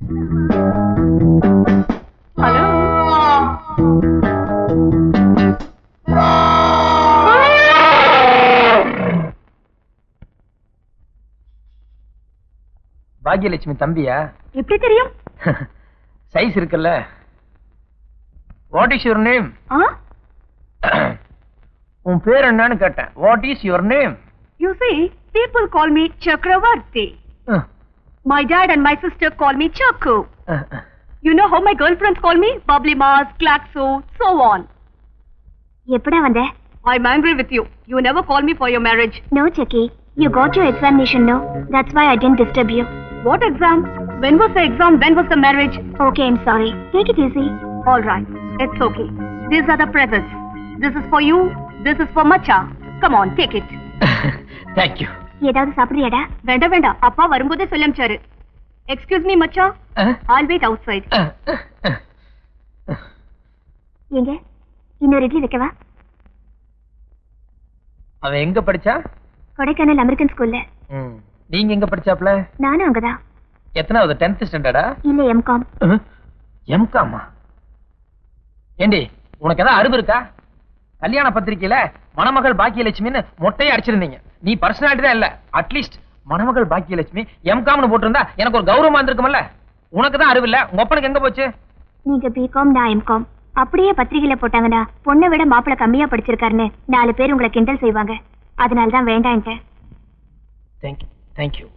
Hello. Bhagyalakshmi தம்பியா? எப்படி தெரியும்? சைஸ் இருக்குல்ல. What is your name? உன் பேர் என்னன்னு கேட்டேன். What is your name? You see, people call me Chakravarti. My dad and my sister call me Chaku. You know how my girlfriends call me? Bubbly Mars, Klaxo, so on. எப்படா வந்த? I'm angry with you. You never call me for your marriage. No, Chucky. You got your examination, no? That's why I didn't disturb you. What exam? When was the exam? When was the marriage? Okay, I'm sorry. Take it easy. All right. It's okay. These are the presents. This is for you. This is for Macha. Come on, take it. Thank you. ஏதாவது சாப்பிடுறியாடா? வேண்டாம். அப்பா வரும்போதே சொல்லி அனுப்பிச்சாரு. Excuse me, Macha. I'll wait outside. எங்க? இன்னொரு இட்லி வைக்கவா? அவ எங்க படிச்சா? கொடைக்கானல் அமெரிக்கன் ஸ்கூல்ல. நீங்க எங்க படிச்சாப்ல? நானும் அங்கதான். எத்தனாவது? 10th ஸ்டாண்டர்டா? இல்ல, எம்காம். எம்காமா? ஏண்டி உனக்கு ஏதாவது அறிவு இருக்கா? கல்யாண பத்திரிக்கையில மணமகள் பாக்கியலட்சுமின்னு மொட்டையை அடிச்சிருந்தீங்க. நீ பர்சனாலிட்டி தான் இல்ல. அட்லீஸ்ட் மணமகள் பாக்கியலட்சுமி எம்காம்னு போட்டிருந்தா எனக்கு ஒரு கௌரவமா இருந்திருக்கும்ல. உனக்கு தான் அறிவு இல்ல. உங்க அப்பனுக்கு எங்க போச்சு? நீங்க பிகாம், நான் எம்காம். அப்படியே பத்திரிகையில போட்டாங்கன்னா பொண்ணை விட மாப்பிள்ள கம்மியா படிச்சிருக்காருன்னு 4 பேர் உங்களை கிண்டல் செய்வாங்க. அதனாலதான் வேண்டான்ட்டேன். Thank you.